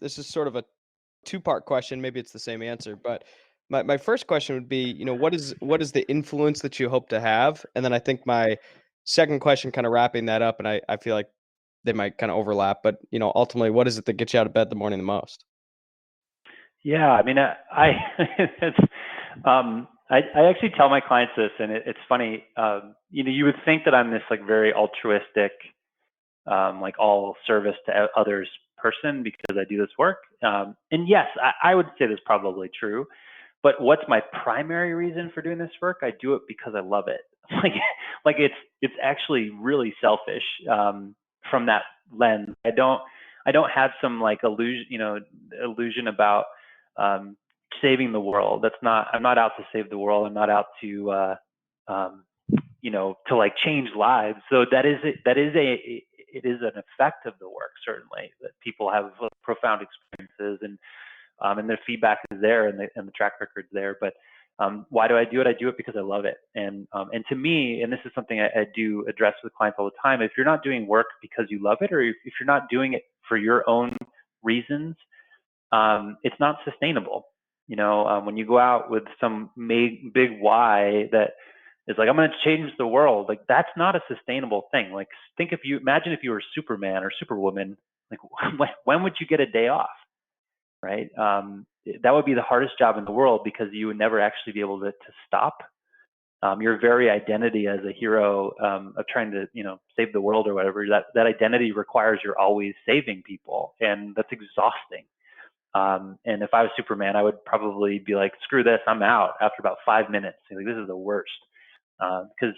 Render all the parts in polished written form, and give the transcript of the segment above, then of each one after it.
this is sort of a two-part question. Maybe it's the same answer, but my first question would be, what is the influence that you hope to have? And then I think my second question, kind of wrapping that up, and I feel like they might kind of overlap, but ultimately, what is it that gets you out of bed in the morning the most? Yeah, I mean, it's, I actually tell my clients this, and it's funny. You would think that I'm this like very altruistic, like all service to others person because I do this work. And yes, I would say that's probably true. But what's my primary reason for doing this work? I do it because I love it. Like, like it's actually really selfish from that lens. I don't have some like illusion about um, saving the world. That's not. I'm not out to save the world. I'm not out to um, to like change lives. So it is an effect of the work, certainly, that people have profound experiences, and their feedback is there, and the track record's there. But why do I do it? I do it because I love it. And to me, and this is something I do address with clients all the time, if you're not doing work because you love it, or if you're not doing it for your own reasons, it's not sustainable. When you go out with some big why that is like, I'm going to change the world, like that's not a sustainable thing. Like, imagine if you were Superman or Superwoman, like when would you get a day off? Right? That would be the hardest job in the world because you would never actually be able to stop. Your very identity as a hero of trying to, save the world or whatever, that identity requires you're always saving people, and that's exhausting. And if I was Superman, I would probably be like, screw this, I'm out after about 5 minutes. Like, this is the worst. Because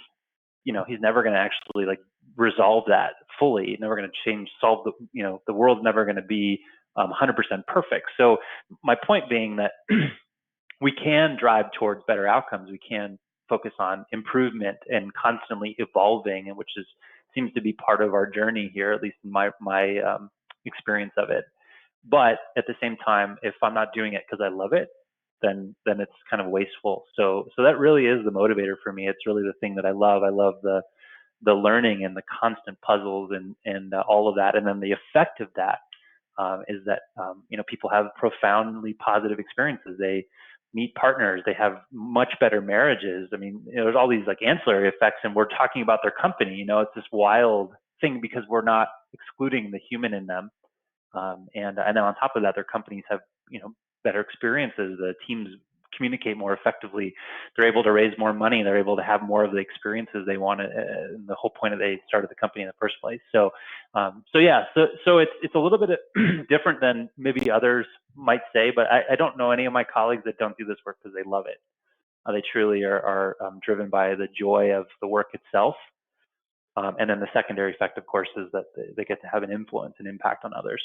he's never going to actually like resolve that fully. He's never going to solve the world's never going to be 100% perfect. So my point being that we can drive towards better outcomes. We can focus on improvement and constantly evolving, and which seems to be part of our journey here, at least in my experience of it. But at the same time, if I'm not doing it because I love it, then it's kind of wasteful. So that really is the motivator for me. It's really the thing that I love. I love the learning and the constant puzzles and all of that. And then the effect of that is that people have profoundly positive experiences. They meet partners. They have much better marriages. I mean, there's all these like ancillary effects, and we're talking about their company. It's this wild thing because we're not excluding the human in them. And then on top of that, their companies have better experiences. The teams communicate more effectively. They're able to raise more money. They're able to have more of the experiences they wanted. The whole point of they started the company in the first place. So yeah, so it's a little bit different than maybe others might say, but I don't know any of my colleagues that don't do this work because they love it. They truly are driven by the joy of the work itself. And then the secondary effect, of course, is that they get to have an influence and impact on others.